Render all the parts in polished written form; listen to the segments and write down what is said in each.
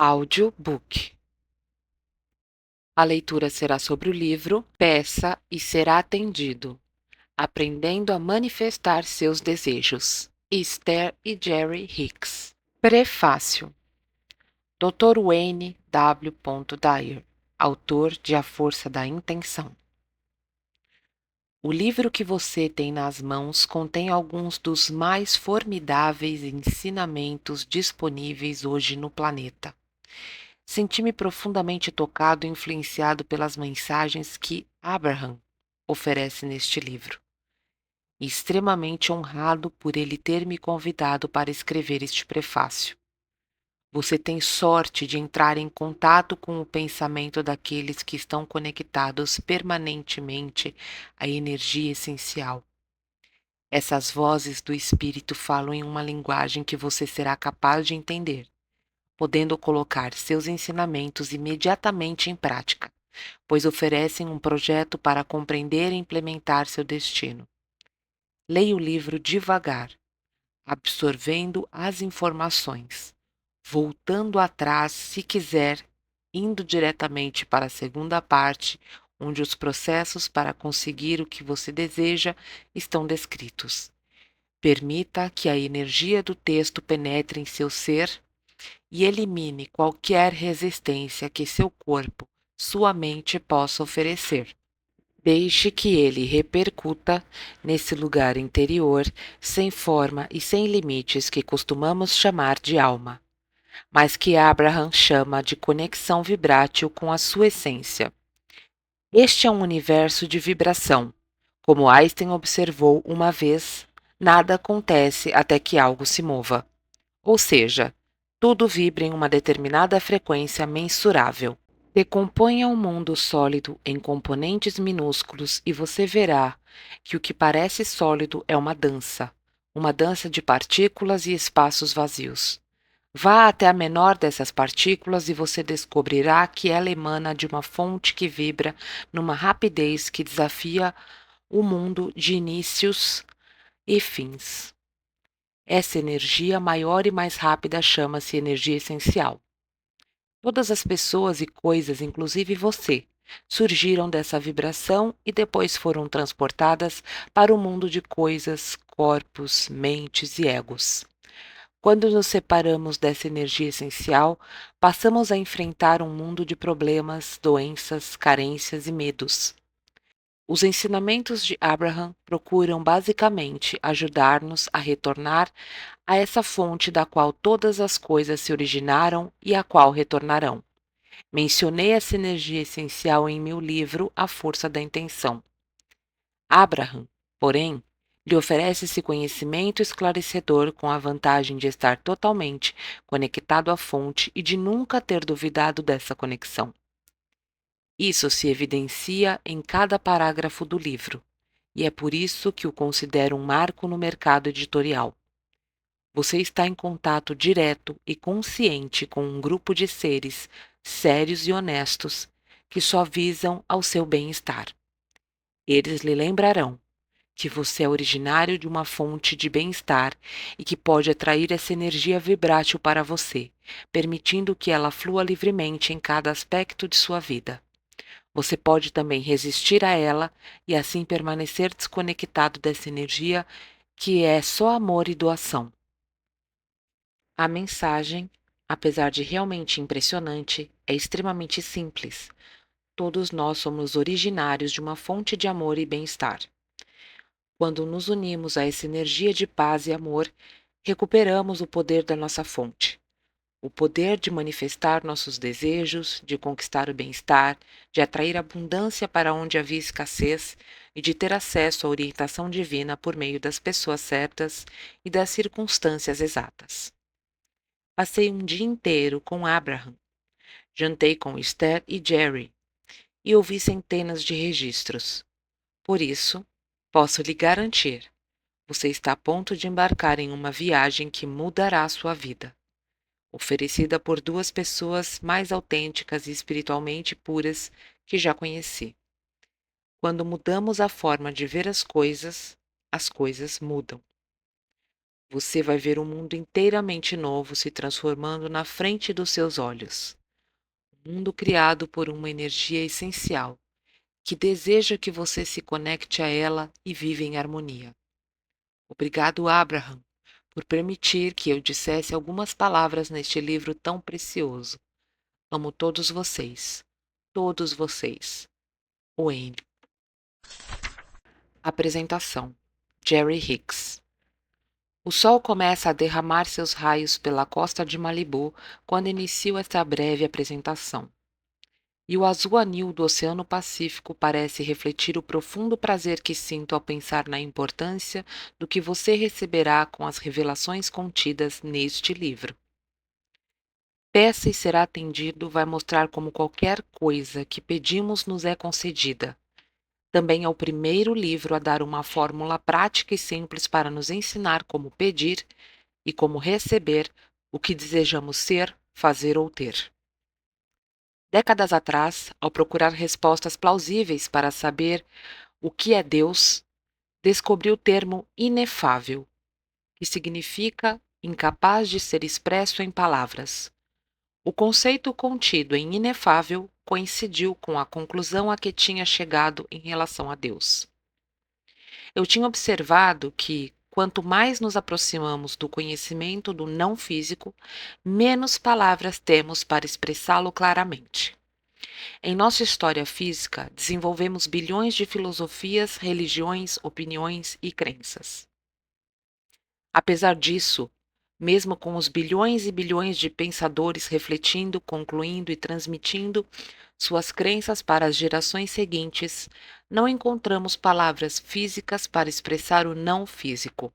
Audiobook. A leitura será sobre o livro Peça e Será Atendido, Aprendendo a Manifestar Seus Desejos, Esther e Jerry Hicks. Prefácio. Dr. Wayne W. Dyer, autor de A Força da Intenção. O livro que você tem nas mãos contém alguns dos mais formidáveis ensinamentos disponíveis hoje no planeta. Senti-me profundamente tocado e influenciado pelas mensagens que Abraham oferece neste livro, e extremamente honrado por ele ter me convidado para escrever este prefácio. Você tem sorte de entrar em contato com o pensamento daqueles que estão conectados permanentemente à energia essencial. Essas vozes do Espírito falam em uma linguagem que você será capaz de entender, podendo colocar seus ensinamentos imediatamente em prática, pois oferecem um projeto para compreender e implementar seu destino. Leia o livro devagar, absorvendo as informações, voltando atrás se quiser, indo diretamente para a segunda parte, onde os processos para conseguir o que você deseja estão descritos. Permita que a energia do texto penetre em seu ser e elimine qualquer resistência que seu corpo, sua mente possa oferecer. Deixe que ele repercuta nesse lugar interior, sem forma e sem limites que costumamos chamar de alma, mas que Abraham chama de conexão vibrátil com a sua essência. Este é um universo de vibração. Como Einstein observou uma vez, nada acontece até que algo se mova. Ou seja, tudo vibra em uma determinada frequência mensurável. Decomponha o mundo sólido em componentes minúsculos e você verá que o que parece sólido é uma dança de partículas e espaços vazios. Vá até a menor dessas partículas e você descobrirá que ela emana de uma fonte que vibra numa rapidez que desafia o mundo de inícios e fins. Essa energia maior e mais rápida chama-se energia essencial. Todas as pessoas e coisas, inclusive você, surgiram dessa vibração e depois foram transportadas para o mundo de coisas, corpos, mentes e egos. Quando nos separamos dessa energia essencial, passamos a enfrentar um mundo de problemas, doenças, carências e medos. Os ensinamentos de Abraham procuram basicamente ajudar-nos a retornar a essa fonte da qual todas as coisas se originaram e à qual retornarão. Mencionei essa energia essencial em meu livro A Força da Intenção. Abraham, porém, lhe oferece esse conhecimento esclarecedor com a vantagem de estar totalmente conectado à fonte e de nunca ter duvidado dessa conexão. Isso se evidencia em cada parágrafo do livro, e é por isso que o considero um marco no mercado editorial. Você está em contato direto e consciente com um grupo de seres sérios e honestos que só visam ao seu bem-estar. Eles lhe lembrarão que você é originário de uma fonte de bem-estar e que pode atrair essa energia vibrátil para você, permitindo que ela flua livremente em cada aspecto de sua vida. Você pode também resistir a ela e assim permanecer desconectado dessa energia que é só amor e doação. A mensagem, apesar de realmente impressionante, é extremamente simples. Todos nós somos originários de uma fonte de amor e bem-estar. Quando nos unimos a essa energia de paz e amor, recuperamos o poder da nossa fonte. O poder de manifestar nossos desejos, de conquistar o bem-estar, de atrair abundância para onde havia escassez e de ter acesso à orientação divina por meio das pessoas certas e das circunstâncias exatas. Passei um dia inteiro com Abraham. Jantei com Esther e Jerry e ouvi centenas de registros. Por isso, posso lhe garantir, você está a ponto de embarcar em uma viagem que mudará a sua vida. Oferecida por duas pessoas mais autênticas e espiritualmente puras que já conheci. Quando mudamos a forma de ver as coisas mudam. Você vai ver um mundo inteiramente novo se transformando na frente dos seus olhos. Um mundo criado por uma energia essencial, que deseja que você se conecte a ela e viva em harmonia. Obrigado, Abraham, por permitir que eu dissesse algumas palavras neste livro tão precioso. Amo todos vocês. Todos vocês. Wayne. Apresentação: Jerry Hicks. O sol começa a derramar seus raios pela costa de Malibu quando inicio esta breve apresentação. E o azul anil do Oceano Pacífico parece refletir o profundo prazer que sinto ao pensar na importância do que você receberá com as revelações contidas neste livro. Peça e será atendido vai mostrar como qualquer coisa que pedimos nos é concedida. Também é o primeiro livro a dar uma fórmula prática e simples para nos ensinar como pedir e como receber o que desejamos ser, fazer ou ter. Décadas atrás, ao procurar respostas plausíveis para saber o que é Deus, descobri o termo inefável, que significa incapaz de ser expresso em palavras. O conceito contido em inefável coincidiu com a conclusão a que tinha chegado em relação a Deus. Eu tinha observado que, quanto mais nos aproximamos do conhecimento do não físico, menos palavras temos para expressá-lo claramente. Em nossa história física, desenvolvemos bilhões de filosofias, religiões, opiniões e crenças. Apesar disso, mesmo com os bilhões e bilhões de pensadores refletindo, concluindo e transmitindo suas crenças para as gerações seguintes, não encontramos palavras físicas para expressar o não físico.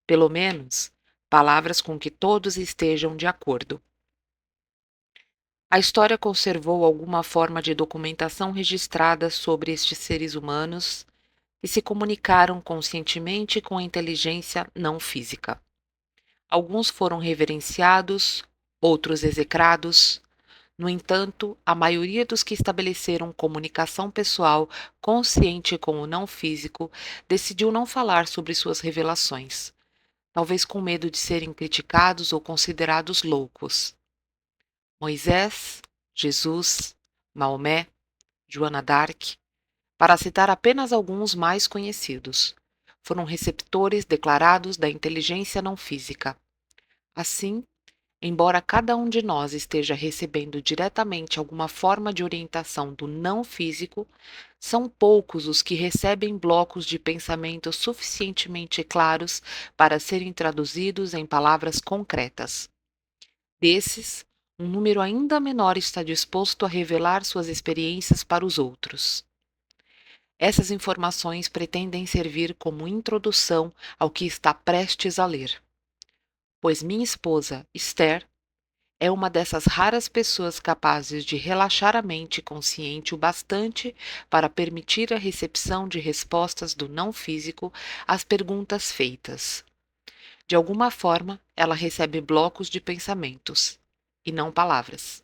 Pelo menos, palavras com que todos estejam de acordo. A história conservou alguma forma de documentação registrada sobre estes seres humanos que se comunicaram conscientemente com a inteligência não física. Alguns foram reverenciados, outros execrados. No entanto, a maioria dos que estabeleceram comunicação pessoal consciente com o não físico decidiu não falar sobre suas revelações, talvez com medo de serem criticados ou considerados loucos. Moisés, Jesus, Maomé, Joana d'Arc, para citar apenas alguns mais conhecidos, foram receptores declarados da inteligência não física. Assim, embora cada um de nós esteja recebendo diretamente alguma forma de orientação do não físico, são poucos os que recebem blocos de pensamento suficientemente claros para serem traduzidos em palavras concretas. Desses, um número ainda menor está disposto a revelar suas experiências para os outros. Essas informações pretendem servir como introdução ao que está prestes a ler, pois minha esposa, Esther, é uma dessas raras pessoas capazes de relaxar a mente consciente o bastante para permitir a recepção de respostas do não físico às perguntas feitas. De alguma forma, ela recebe blocos de pensamentos, e não palavras.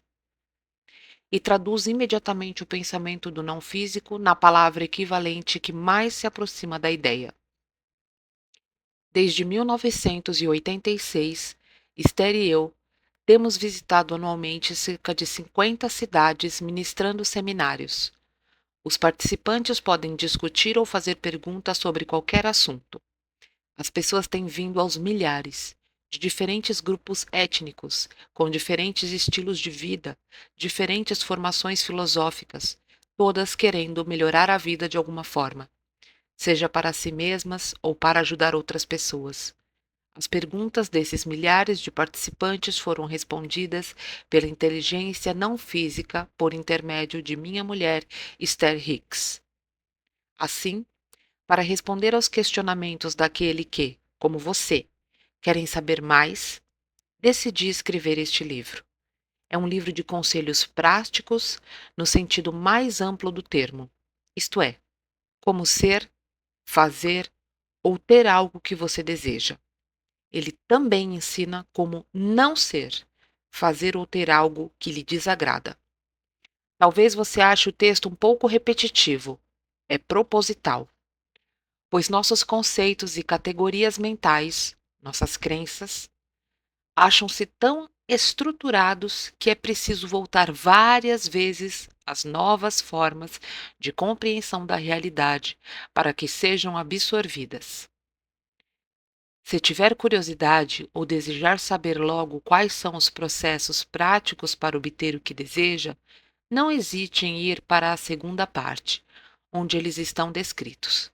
E traduz imediatamente o pensamento do não físico na palavra equivalente que mais se aproxima da ideia. Desde 1986, Esther e eu temos visitado anualmente cerca de 50 cidades ministrando seminários. Os participantes podem discutir ou fazer perguntas sobre qualquer assunto. As pessoas têm vindo aos milhares, de diferentes grupos étnicos, com diferentes estilos de vida, diferentes formações filosóficas, todas querendo melhorar a vida de alguma forma, seja para si mesmas ou para ajudar outras pessoas. As perguntas desses milhares de participantes foram respondidas pela inteligência não física por intermédio de minha mulher, Esther Hicks. Assim, para responder aos questionamentos daquele que, como você, querem saber mais, decidi escrever este livro. É um livro de conselhos práticos no sentido mais amplo do termo, isto é, como ser, fazer ou ter algo que você deseja. Ele também ensina como não ser, fazer ou ter algo que lhe desagrada. Talvez você ache o texto um pouco repetitivo. É proposital, pois nossos conceitos e categorias mentais, Nossas crenças acham-se tão estruturados que é preciso voltar várias vezes às novas formas de compreensão da realidade para que sejam absorvidas. Se tiver curiosidade ou desejar saber logo quais são os processos práticos para obter o que deseja, não hesite em ir para a segunda parte, onde eles estão descritos.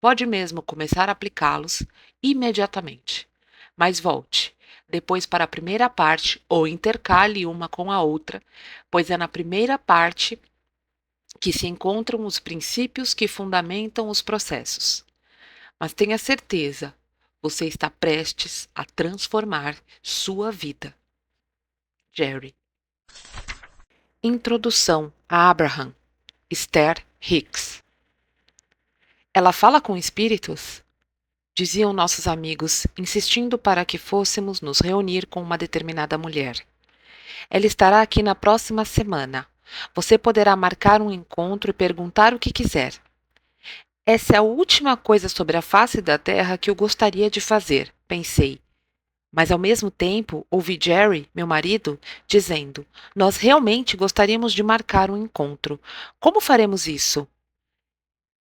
Pode mesmo começar a aplicá-los imediatamente. Mas volte depois para a primeira parte ou intercale uma com a outra, pois é na primeira parte que se encontram os princípios que fundamentam os processos. Mas tenha certeza, você está prestes a transformar sua vida. Jerry. Introdução a Abraham. Esther Hicks. Ela fala com espíritos? Diziam nossos amigos, insistindo para que fôssemos nos reunir com uma determinada mulher. Ela estará aqui na próxima semana. Você poderá marcar um encontro e perguntar o que quiser. Essa é a última coisa sobre a face da terra que eu gostaria de fazer, pensei. Mas ao mesmo tempo ouvi Jerry, meu marido, dizendo: Nós realmente gostaríamos de marcar um encontro. Como faremos isso?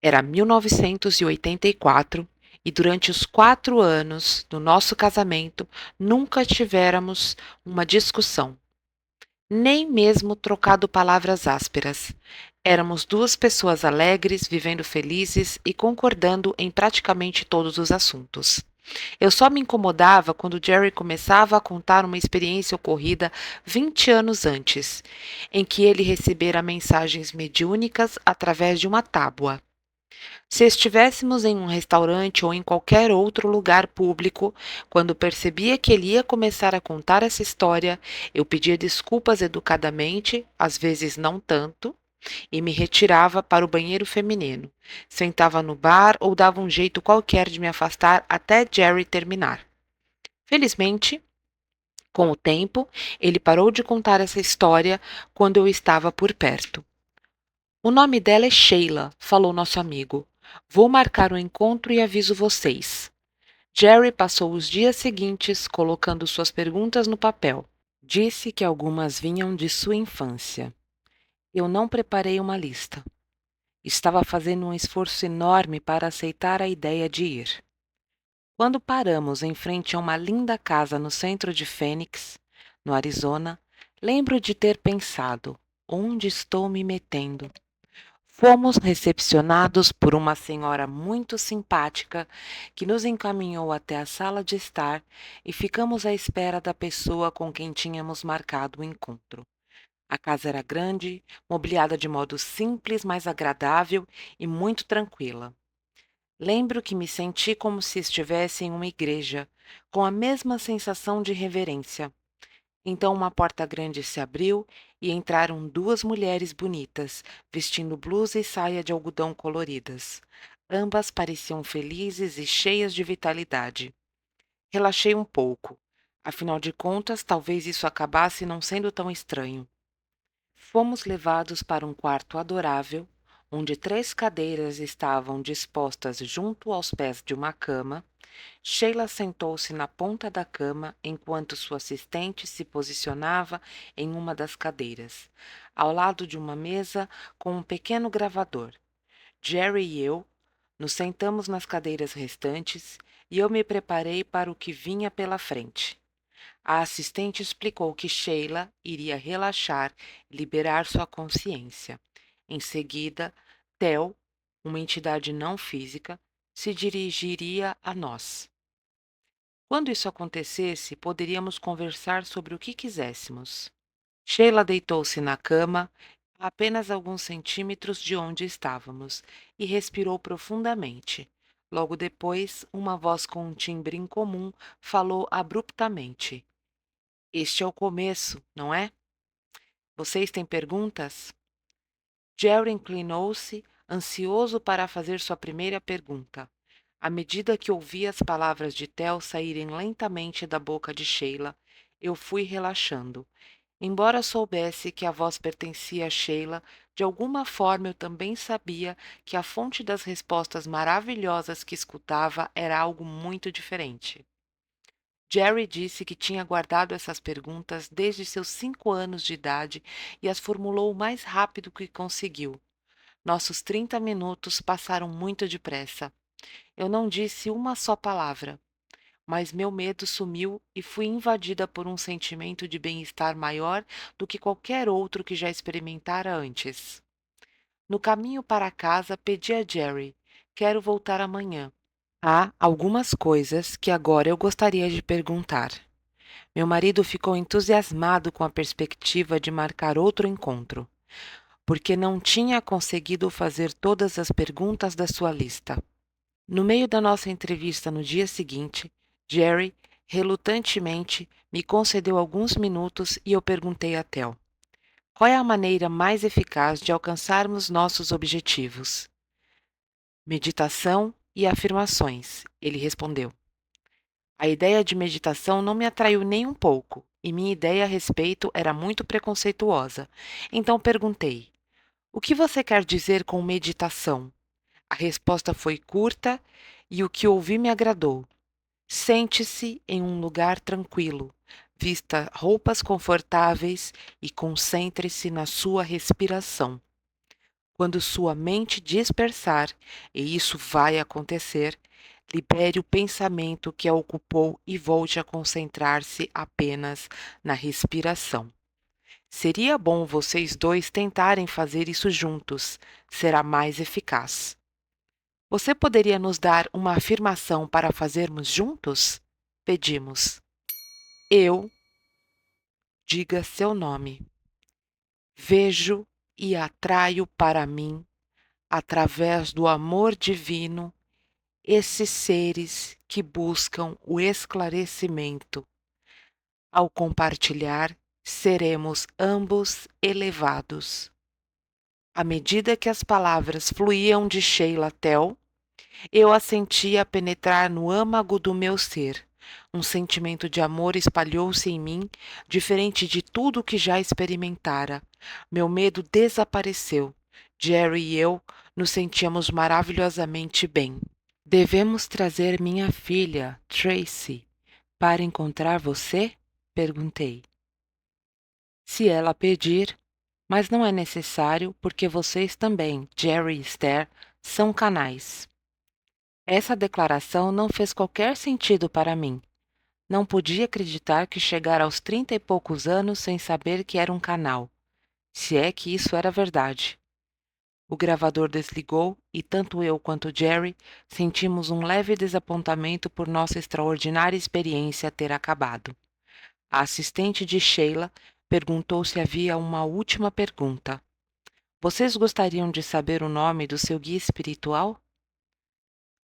Era 1984 e durante os 4 anos do nosso casamento nunca tivéramos uma discussão, nem mesmo trocado palavras ásperas. Éramos duas pessoas alegres, vivendo felizes e concordando em praticamente todos os assuntos. Eu só me incomodava quando Jerry começava a contar uma experiência ocorrida 20 anos antes, em que ele recebera mensagens mediúnicas através de uma tábua. Se estivéssemos em um restaurante ou em qualquer outro lugar público, quando percebia que ele ia começar a contar essa história, eu pedia desculpas educadamente, às vezes não tanto, e me retirava para o banheiro feminino. Sentava no bar ou dava um jeito qualquer de me afastar até Jerry terminar. Felizmente, com o tempo, ele parou de contar essa história quando eu estava por perto. O nome dela é Sheila, falou nosso amigo. Vou marcar um encontro e aviso vocês. Jerry passou os dias seguintes colocando suas perguntas no papel. Disse que algumas vinham de sua infância. Eu não preparei uma lista. Estava fazendo um esforço enorme para aceitar a ideia de ir. Quando paramos em frente a uma linda casa no centro de Phoenix, no Arizona, lembro de ter pensado: onde estou me metendo? Fomos recepcionados por uma senhora muito simpática que nos encaminhou até a sala de estar e ficamos à espera da pessoa com quem tínhamos marcado o encontro. A casa era grande, mobiliada de modo simples, mas agradável e muito tranquila. Lembro que me senti como se estivesse em uma igreja, com a mesma sensação de reverência. Então uma porta grande se abriu e entraram duas mulheres bonitas, vestindo blusa e saia de algodão coloridas. Ambas pareciam felizes e cheias de vitalidade. Relaxei um pouco. Afinal de contas, talvez isso acabasse não sendo tão estranho. Fomos levados para um quarto adorável, onde 3 cadeiras estavam dispostas junto aos pés de uma cama. Sheila sentou-se na ponta da cama enquanto sua assistente se posicionava em uma das cadeiras, ao lado de uma mesa com um pequeno gravador. Jerry e eu nos sentamos nas cadeiras restantes e eu me preparei para o que vinha pela frente. A assistente explicou que Sheila iria relaxar e liberar sua consciência. Em seguida, Theo, uma entidade não física, se dirigiria a nós. Quando isso acontecesse, poderíamos conversar sobre o que quiséssemos. Sheila deitou-se na cama, a apenas alguns centímetros de onde estávamos, e respirou profundamente. Logo depois, uma voz com um timbre incomum falou abruptamente: Este é o começo, não é? Vocês têm perguntas? Jerry inclinou-se, ansioso para fazer sua primeira pergunta. À medida que ouvi as palavras de Theo saírem lentamente da boca de Sheila, eu fui relaxando. Embora soubesse que a voz pertencia a Sheila, de alguma forma eu também sabia que a fonte das respostas maravilhosas que escutava era algo muito diferente. Jerry disse que tinha guardado essas perguntas desde seus 5 anos de idade e as formulou o mais rápido que conseguiu. Nossos 30 minutos passaram muito depressa. Eu não disse uma só palavra, mas meu medo sumiu e fui invadida por um sentimento de bem-estar maior do que qualquer outro que já experimentara antes. No caminho para casa, pedi a Jerry: quero voltar amanhã. Há algumas coisas que agora eu gostaria de perguntar. Meu marido ficou entusiasmado com a perspectiva de marcar outro encontro, porque não tinha conseguido fazer todas as perguntas da sua lista. No meio da nossa entrevista no dia seguinte, Jerry, relutantemente, me concedeu alguns minutos e eu perguntei a Tel: qual é a maneira mais eficaz de alcançarmos nossos objetivos? Meditação e afirmações, ele respondeu. A ideia de meditação não me atraiu nem um pouco, e minha ideia a respeito era muito preconceituosa. Então perguntei: o que você quer dizer com meditação? A resposta foi curta e o que ouvi me agradou. Sente-se em um lugar tranquilo, vista roupas confortáveis e concentre-se na sua respiração. Quando sua mente dispersar, e isso vai acontecer, libere o pensamento que a ocupou e volte a concentrar-se apenas na respiração. Seria bom vocês dois tentarem fazer isso juntos, será mais eficaz. Você poderia nos dar uma afirmação para fazermos juntos? Pedimos. Eu, diga seu nome. Vejo e atraio para mim, através do amor divino, esses seres que buscam o esclarecimento. Ao compartilhar, seremos ambos elevados. À medida que as palavras fluíam de Sheila Tel, eu a sentia penetrar no âmago do meu ser. Um sentimento de amor espalhou-se em mim, diferente de tudo que já experimentara. Meu medo desapareceu. Jerry e eu nos sentíamos maravilhosamente bem. Devemos trazer minha filha, Tracy, para encontrar você? Perguntei. Se ela pedir, mas não é necessário porque vocês também, Jerry e Esther, são canais. Essa declaração não fez qualquer sentido para mim. Não podia acreditar que chegara aos 30 e poucos anos sem saber que era um canal, se é que isso era verdade. O gravador desligou e tanto eu quanto Jerry sentimos um leve desapontamento por nossa extraordinária experiência ter acabado. A assistente de Sheila perguntou se havia uma última pergunta. Vocês gostariam de saber o nome do seu guia espiritual?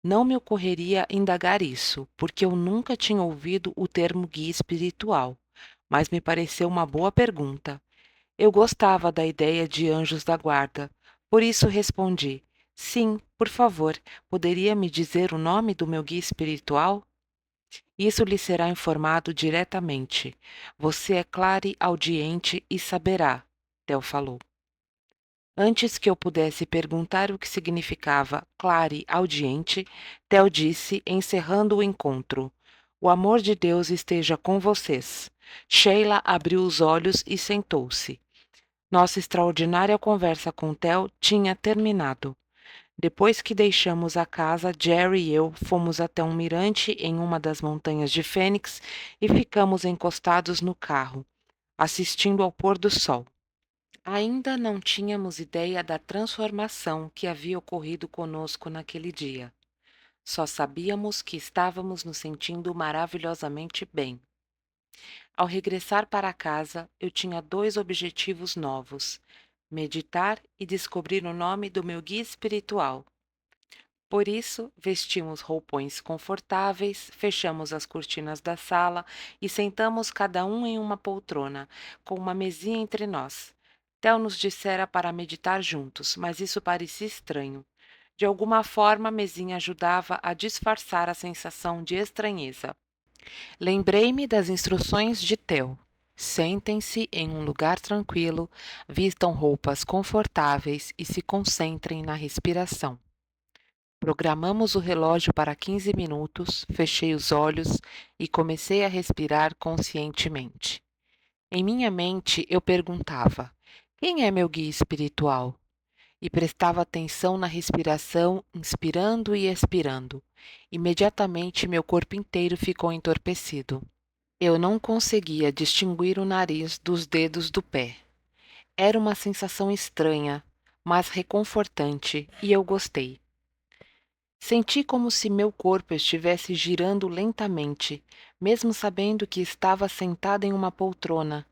Não me ocorreria indagar isso, porque eu nunca tinha ouvido o termo guia espiritual, mas me pareceu uma boa pergunta. Eu gostava da ideia de anjos da guarda, por isso respondi: sim, por favor, poderia me dizer o nome do meu guia espiritual? Isso lhe será informado diretamente. Você é clariaudiente e saberá, Theo falou. Antes que eu pudesse perguntar o que significava clariaudiente, Theo disse, encerrando o encontro: o amor de Deus esteja com vocês. Sheila abriu os olhos e sentou-se. Nossa extraordinária conversa com Theo tinha terminado. Depois que deixamos a casa, Jerry e eu fomos até um mirante em uma das montanhas de Fênix e ficamos encostados no carro, assistindo ao pôr do sol. Ainda não tínhamos ideia da transformação que havia ocorrido conosco naquele dia. Só sabíamos que estávamos nos sentindo maravilhosamente bem. Ao regressar para casa, eu tinha 2 objetivos novos: meditar e descobrir o nome do meu guia espiritual. Por isso, vestimos roupões confortáveis, fechamos as cortinas da sala e sentamos cada um em uma poltrona, com uma mesinha entre nós. Theo nos dissera para meditar juntos, mas isso parecia estranho. De alguma forma, a mesinha ajudava a disfarçar a sensação de estranheza. Lembrei-me das instruções de Theo. Sentem-se em um lugar tranquilo, vistam roupas confortáveis e se concentrem na respiração. Programamos o relógio para 15 minutos, fechei os olhos e comecei a respirar conscientemente. Em minha mente, eu perguntava: quem é meu guia espiritual? E prestava atenção na respiração, inspirando e expirando. Imediatamente, meu corpo inteiro ficou entorpecido. Eu não conseguia distinguir o nariz dos dedos do pé. Era uma sensação estranha, mas reconfortante, e eu gostei. Senti como se meu corpo estivesse girando lentamente, mesmo sabendo que estava sentada em uma poltrona.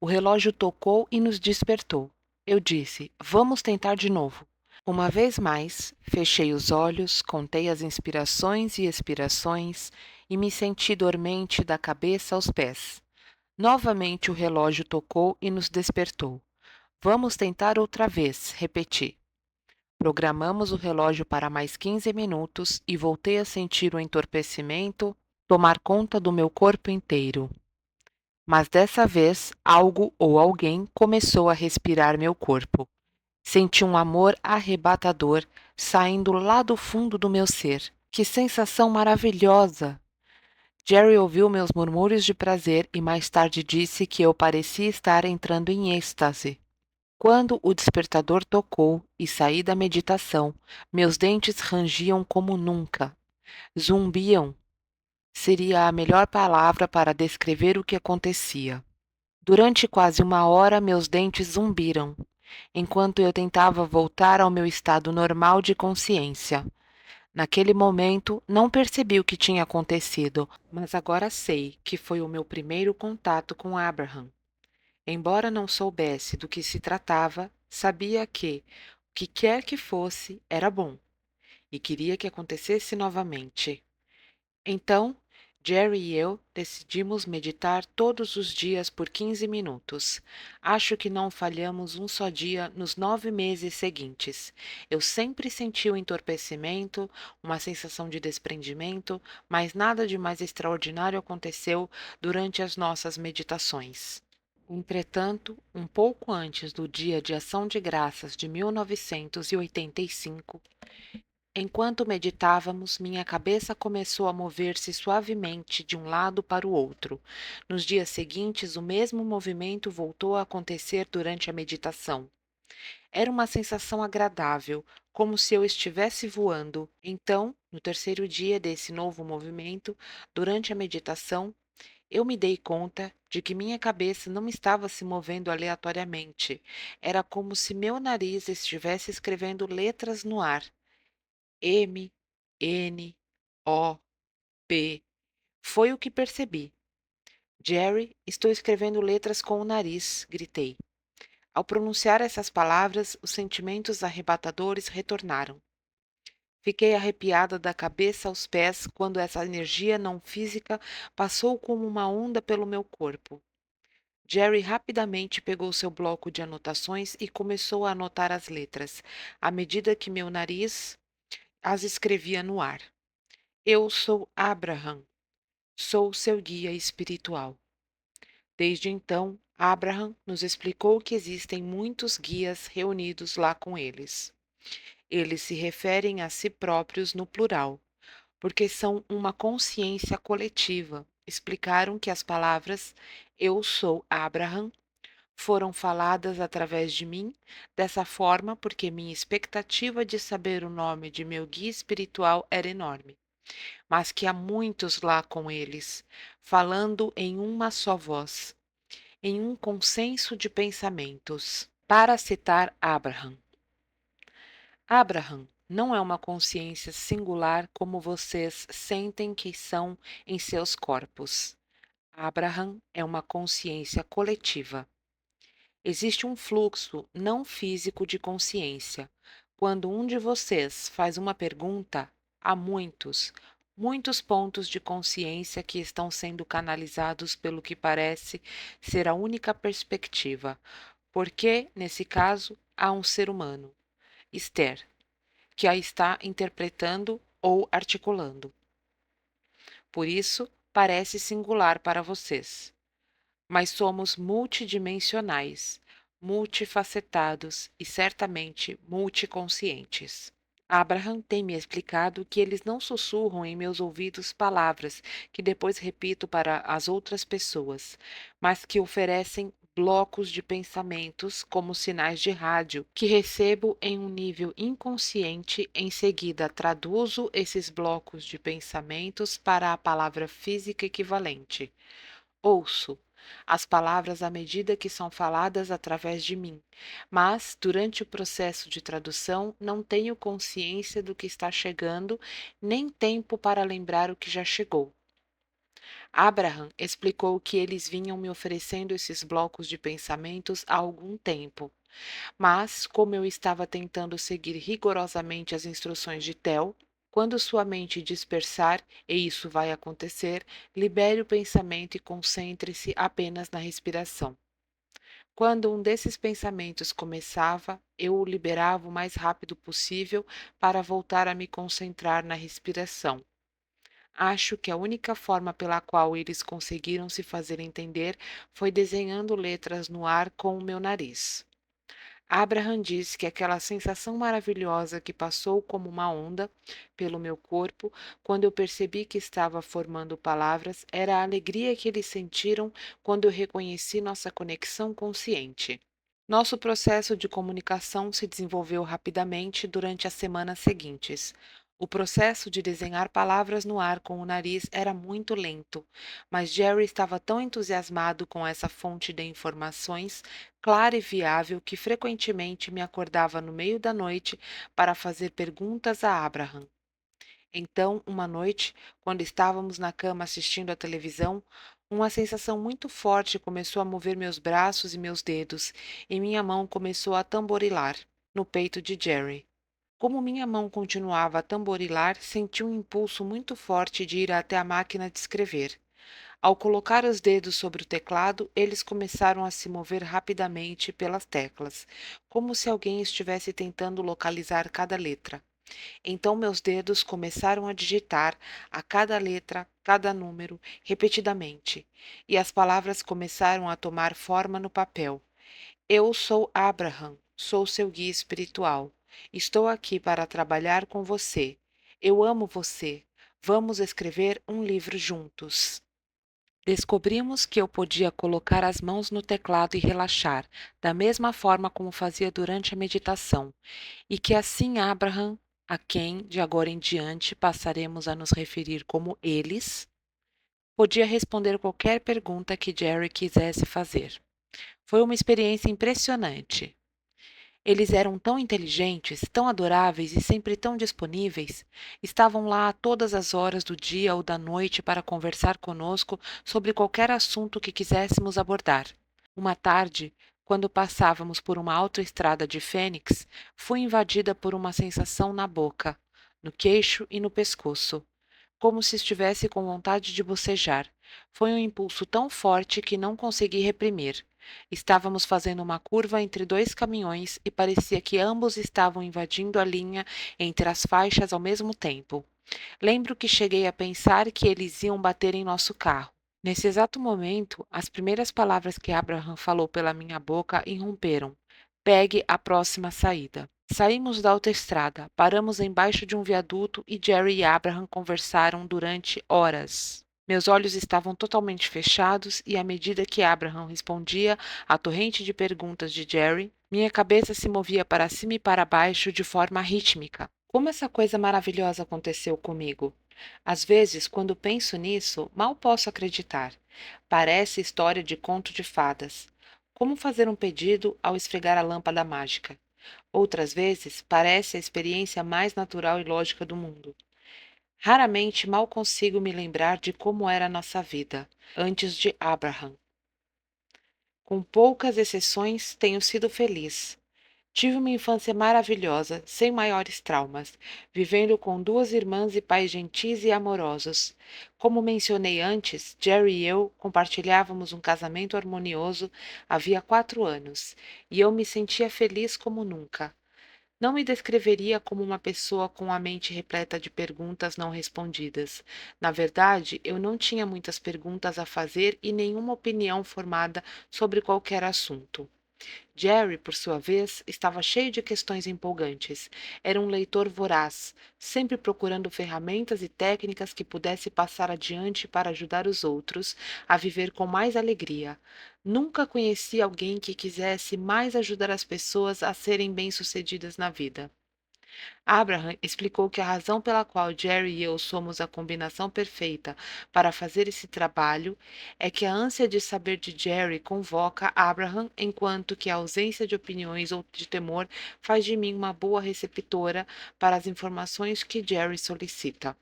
O relógio tocou e nos despertou. Eu disse: vamos tentar de novo. Uma vez mais, fechei os olhos, contei as inspirações e expirações e me senti dormente da cabeça aos pés. Novamente o relógio tocou e nos despertou. Vamos tentar outra vez, repeti. Programamos o relógio para mais 15 minutos e voltei a sentir o entorpecimento tomar conta do meu corpo inteiro. Mas dessa vez, algo ou alguém começou a respirar meu corpo. Senti um amor arrebatador saindo lá do fundo do meu ser. Que sensação maravilhosa! Jerry ouviu meus murmúrios de prazer e mais tarde disse que eu parecia estar entrando em êxtase. Quando o despertador tocou e saí da meditação, meus dentes rangiam como nunca. Zumbiam seria a melhor palavra para descrever o que acontecia. Durante quase uma hora, meus dentes zumbiram, enquanto eu tentava voltar ao meu estado normal de consciência. Naquele momento, não percebi o que tinha acontecido, mas agora sei que foi o meu primeiro contato com Abraham. Embora não soubesse do que se tratava, sabia que, o que quer que fosse, era bom, e queria que acontecesse novamente. Então, Jerry e eu decidimos meditar todos os dias por 15 minutos. Acho que não falhamos um só dia nos 9 meses seguintes. Eu sempre senti o entorpecimento, uma sensação de desprendimento, mas nada de mais extraordinário aconteceu durante as nossas meditações. Entretanto, um pouco antes do Dia de Ação de Graças de 1985, enquanto meditávamos, minha cabeça começou a mover-se suavemente de um lado para o outro. Nos dias seguintes, o mesmo movimento voltou a acontecer durante a meditação. Era uma sensação agradável, como se eu estivesse voando. Então, no terceiro dia desse novo movimento, durante a meditação, eu me dei conta de que minha cabeça não estava se movendo aleatoriamente. Era como se meu nariz estivesse escrevendo letras no ar. M, N, O, P. Foi o que percebi. Jerry, estou escrevendo letras com o nariz, gritei. Ao pronunciar essas palavras, os sentimentos arrebatadores retornaram. Fiquei arrepiada da cabeça aos pés quando essa energia não física passou como uma onda pelo meu corpo. Jerry rapidamente pegou seu bloco de anotações e começou a anotar as letras, à medida que meu nariz as escrevia no ar. Eu sou Abraham, sou seu guia espiritual. Desde então, Abraham nos explicou que existem muitos guias reunidos lá com eles. Eles se referem a si próprios no plural, porque são uma consciência coletiva. Explicaram que as palavras Eu sou Abraham foram faladas através de mim, dessa forma porque minha expectativa de saber o nome de meu guia espiritual era enorme, mas que há muitos lá com eles, falando em uma só voz, em um consenso de pensamentos. Para citar Abraham. Abraham não é uma consciência singular como vocês sentem que são em seus corpos. Abraham é uma consciência coletiva. Existe um fluxo não físico de consciência. Quando um de vocês faz uma pergunta, há muitos pontos de consciência que estão sendo canalizados pelo que parece ser a única perspectiva, porque, nesse caso, há um ser humano, Esther, que a está interpretando ou articulando. Por isso, parece singular para vocês. Mas somos multidimensionais, multifacetados e certamente multiconscientes. Abraham tem me explicado que eles não sussurram em meus ouvidos palavras que depois repito para as outras pessoas, mas que oferecem blocos de pensamentos como sinais de rádio que recebo em um nível inconsciente. Em seguida, traduzo esses blocos de pensamentos para a palavra física equivalente. Ouço as palavras à medida que são faladas através de mim, mas, durante o processo de tradução, não tenho consciência do que está chegando, nem tempo para lembrar o que já chegou. Abraham explicou que eles vinham me oferecendo esses blocos de pensamentos há algum tempo, mas, como eu estava tentando seguir rigorosamente as instruções de Tel, quando sua mente dispersar, e isso vai acontecer, libere o pensamento e concentre-se apenas na respiração. Quando um desses pensamentos começava, eu o liberava o mais rápido possível para voltar a me concentrar na respiração. Acho que a única forma pela qual eles conseguiram se fazer entender foi desenhando letras no ar com o meu nariz. Abraham diz que aquela sensação maravilhosa que passou como uma onda pelo meu corpo quando eu percebi que estava formando palavras era a alegria que eles sentiram quando eu reconheci nossa conexão consciente. Nosso processo de comunicação se desenvolveu rapidamente durante as semanas seguintes. O processo de desenhar palavras no ar com o nariz era muito lento, mas Jerry estava tão entusiasmado com essa fonte de informações clara e viável que frequentemente me acordava no meio da noite para fazer perguntas a Abraham. Então, uma noite, quando estávamos na cama assistindo à televisão, uma sensação muito forte começou a mover meus braços e meus dedos, e minha mão começou a tamborilar no peito de Jerry. Como minha mão continuava a tamborilar, senti um impulso muito forte de ir até a máquina de escrever. Ao colocar os dedos sobre o teclado, eles começaram a se mover rapidamente pelas teclas, como se alguém estivesse tentando localizar cada letra. Então meus dedos começaram a digitar a cada letra, cada número, repetidamente, e as palavras começaram a tomar forma no papel. Eu sou Abraham, sou seu guia espiritual. Estou aqui para trabalhar com você. Eu amo você. Vamos escrever um livro juntos. Descobrimos que eu podia colocar as mãos no teclado e relaxar, da mesma forma como fazia durante a meditação, e que assim Abraham, a quem de agora em diante passaremos a nos referir como eles, podia responder qualquer pergunta que Jerry quisesse fazer. Foi uma experiência impressionante. Eles eram tão inteligentes, tão adoráveis e sempre tão disponíveis. Estavam lá a todas as horas do dia ou da noite para conversar conosco sobre qualquer assunto que quiséssemos abordar. Uma tarde, quando passávamos por uma autoestrada de Fênix, fui invadida por uma sensação na boca, no queixo e no pescoço, como se estivesse com vontade de bocejar. Foi um impulso tão forte que não consegui reprimir. Estávamos fazendo uma curva entre dois caminhões e parecia que ambos estavam invadindo a linha entre as faixas ao mesmo tempo. Lembro que cheguei a pensar que eles iam bater em nosso carro. Nesse exato momento, as primeiras palavras que Abraham falou pela minha boca irromperam. Pegue a próxima saída. Saímos da autoestrada, paramos embaixo de um viaduto e Jerry e Abraham conversaram durante horas. Meus olhos estavam totalmente fechados e, à medida que Abraham respondia à torrente de perguntas de Jerry, minha cabeça se movia para cima e para baixo de forma rítmica. Como essa coisa maravilhosa aconteceu comigo? Às vezes, quando penso nisso, mal posso acreditar. Parece história de conto de fadas. Como fazer um pedido ao esfregar a lâmpada mágica? Outras vezes, parece a experiência mais natural e lógica do mundo. Raramente mal consigo me lembrar de como era a nossa vida, antes de Abraham. Com poucas exceções, tenho sido feliz. Tive uma infância maravilhosa, sem maiores traumas, vivendo com duas irmãs e pais gentis e amorosos. Como mencionei antes, Jerry e eu compartilhávamos um casamento harmonioso havia 4 anos, e eu me sentia feliz como nunca. Não me descreveria como uma pessoa com a mente repleta de perguntas não respondidas. Na verdade, eu não tinha muitas perguntas a fazer e nenhuma opinião formada sobre qualquer assunto. Jerry, por sua vez, estava cheio de questões empolgantes. Era um leitor voraz, sempre procurando ferramentas e técnicas que pudesse passar adiante para ajudar os outros a viver com mais alegria. Nunca conheci alguém que quisesse mais ajudar as pessoas a serem bem-sucedidas na vida. Abraham explicou que a razão pela qual Jerry e eu somos a combinação perfeita para fazer esse trabalho é que a ânsia de saber de Jerry convoca Abraham, enquanto que a ausência de opiniões ou de temor faz de mim uma boa receptora para as informações que Jerry solicita.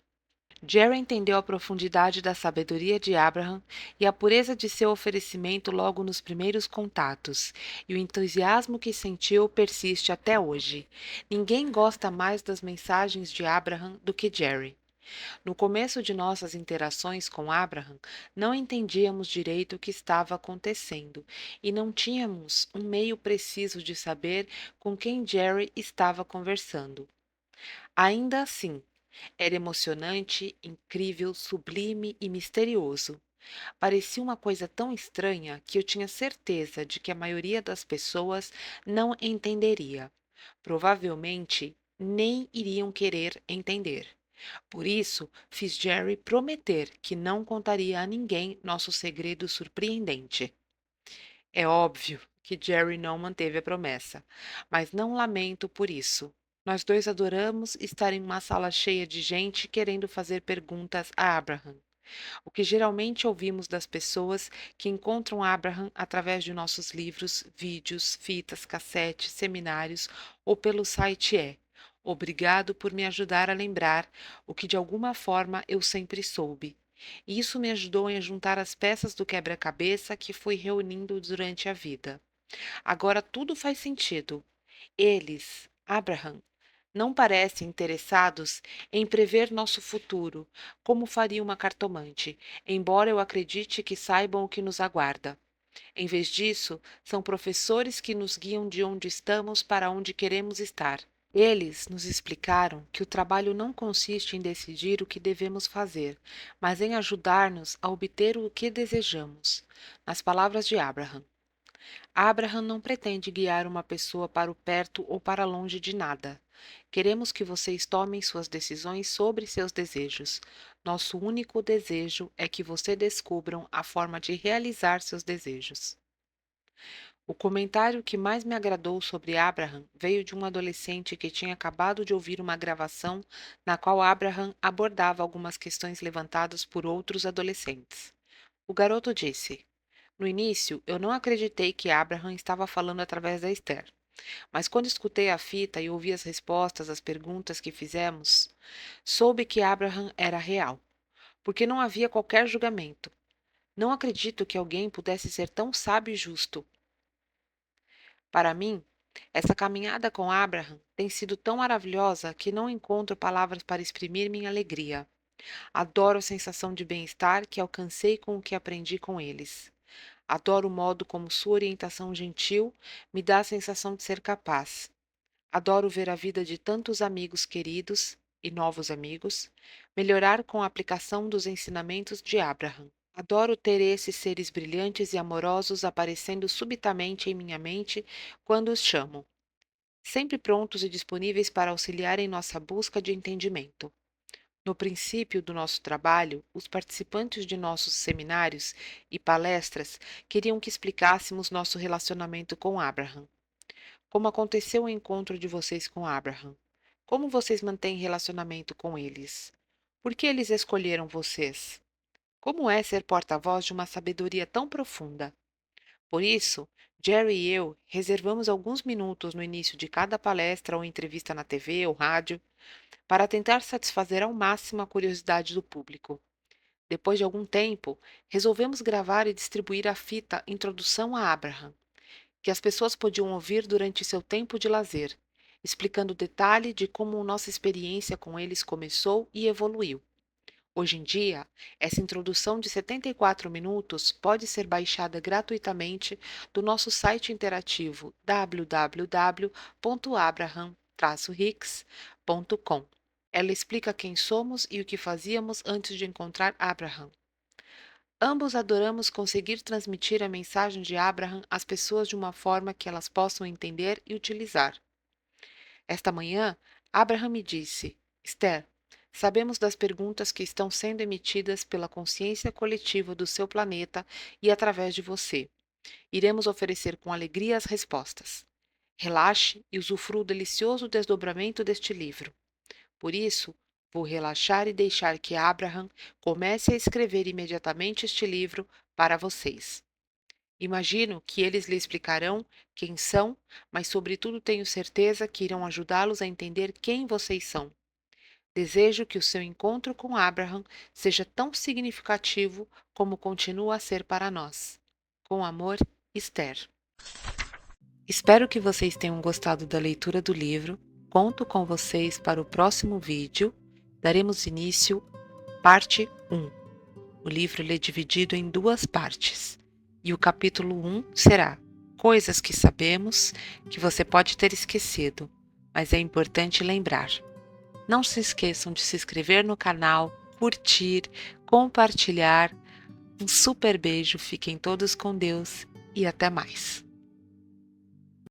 Jerry entendeu a profundidade da sabedoria de Abraham e a pureza de seu oferecimento logo nos primeiros contatos, e o entusiasmo que sentiu persiste até hoje. Ninguém gosta mais das mensagens de Abraham do que Jerry. No começo de nossas interações com Abraham, não entendíamos direito o que estava acontecendo e não tínhamos um meio preciso de saber com quem Jerry estava conversando. Ainda assim, era emocionante, incrível, sublime e misterioso. Parecia uma coisa tão estranha que eu tinha certeza de que a maioria das pessoas não entenderia. Provavelmente nem iriam querer entender. Por isso, fiz Jerry prometer que não contaria a ninguém nosso segredo surpreendente. É óbvio que Jerry não manteve a promessa, mas não lamento por isso. Nós dois adoramos estar em uma sala cheia de gente querendo fazer perguntas a Abraham. O que geralmente ouvimos das pessoas que encontram Abraham através de nossos livros, vídeos, fitas, cassetes, seminários ou pelo site é: Obrigado por me ajudar a lembrar o que de alguma forma eu sempre soube. Isso me ajudou a juntar as peças do quebra-cabeça que fui reunindo durante a vida. Agora tudo faz sentido. Eles, Abraham, não parecem interessados em prever nosso futuro, como faria uma cartomante, embora eu acredite que saibam o que nos aguarda. Em vez disso, são professores que nos guiam de onde estamos para onde queremos estar. Eles nos explicaram que o trabalho não consiste em decidir o que devemos fazer, mas em ajudar-nos a obter o que desejamos. Nas palavras de Abraham. Abraham não pretende guiar uma pessoa para o perto ou para longe de nada. Queremos que vocês tomem suas decisões sobre seus desejos. Nosso único desejo é que vocês descubram a forma de realizar seus desejos. O comentário que mais me agradou sobre Abraham veio de um adolescente que tinha acabado de ouvir uma gravação na qual Abraham abordava algumas questões levantadas por outros adolescentes. O garoto disse: No início, eu não acreditei que Abraham estava falando através da Esther, mas quando escutei a fita e ouvi as respostas às perguntas que fizemos, soube que Abraham era real, porque não havia qualquer julgamento. Não acredito que alguém pudesse ser tão sábio e justo. Para mim, essa caminhada com Abraham tem sido tão maravilhosa que não encontro palavras para exprimir minha alegria. Adoro a sensação de bem-estar que alcancei com o que aprendi com eles. Adoro o modo como sua orientação gentil me dá a sensação de ser capaz. Adoro ver a vida de tantos amigos queridos e novos amigos melhorar com a aplicação dos ensinamentos de Abraham. Adoro ter esses seres brilhantes e amorosos aparecendo subitamente em minha mente quando os chamo, sempre prontos e disponíveis para auxiliar em nossa busca de entendimento. No princípio do nosso trabalho, os participantes de nossos seminários e palestras queriam que explicássemos nosso relacionamento com Abraham. Como aconteceu o encontro de vocês com Abraham? Como vocês mantêm relacionamento com eles? Por que eles escolheram vocês? Como é ser porta-voz de uma sabedoria tão profunda? Por isso, Jerry e eu reservamos alguns minutos no início de cada palestra ou entrevista na TV ou rádio para tentar satisfazer ao máximo a curiosidade do público. Depois de algum tempo, resolvemos gravar e distribuir a fita Introdução a Abraham, que as pessoas podiam ouvir durante seu tempo de lazer, explicando detalhe de como nossa experiência com eles começou e evoluiu. Hoje em dia, essa introdução de 74 minutos pode ser baixada gratuitamente do nosso site interativo www.abraham-hicks.com. Ela explica quem somos e o que fazíamos antes de encontrar Abraham. Ambos adoramos conseguir transmitir a mensagem de Abraham às pessoas de uma forma que elas possam entender e utilizar. Esta manhã, Abraham me disse: Esther, sabemos das perguntas que estão sendo emitidas pela consciência coletiva do seu planeta e através de você. Iremos oferecer com alegria as respostas. Relaxe e usufrua o delicioso desdobramento deste livro. Por isso, vou relaxar e deixar que Abraham comece a escrever imediatamente este livro para vocês. Imagino que eles lhe explicarão quem são, mas sobretudo tenho certeza que irão ajudá-los a entender quem vocês são. Desejo que o seu encontro com Abraham seja tão significativo como continua a ser para nós. Com amor, Esther. Espero que vocês tenham gostado da leitura do livro. Conto com vocês para o próximo vídeo. Daremos início parte 1. O livro é dividido em 2 partes. E o capítulo 1 será Coisas que sabemos que você pode ter esquecido, mas é importante lembrar. Não se esqueçam de se inscrever no canal, curtir, compartilhar. Um super beijo, fiquem todos com Deus e até mais.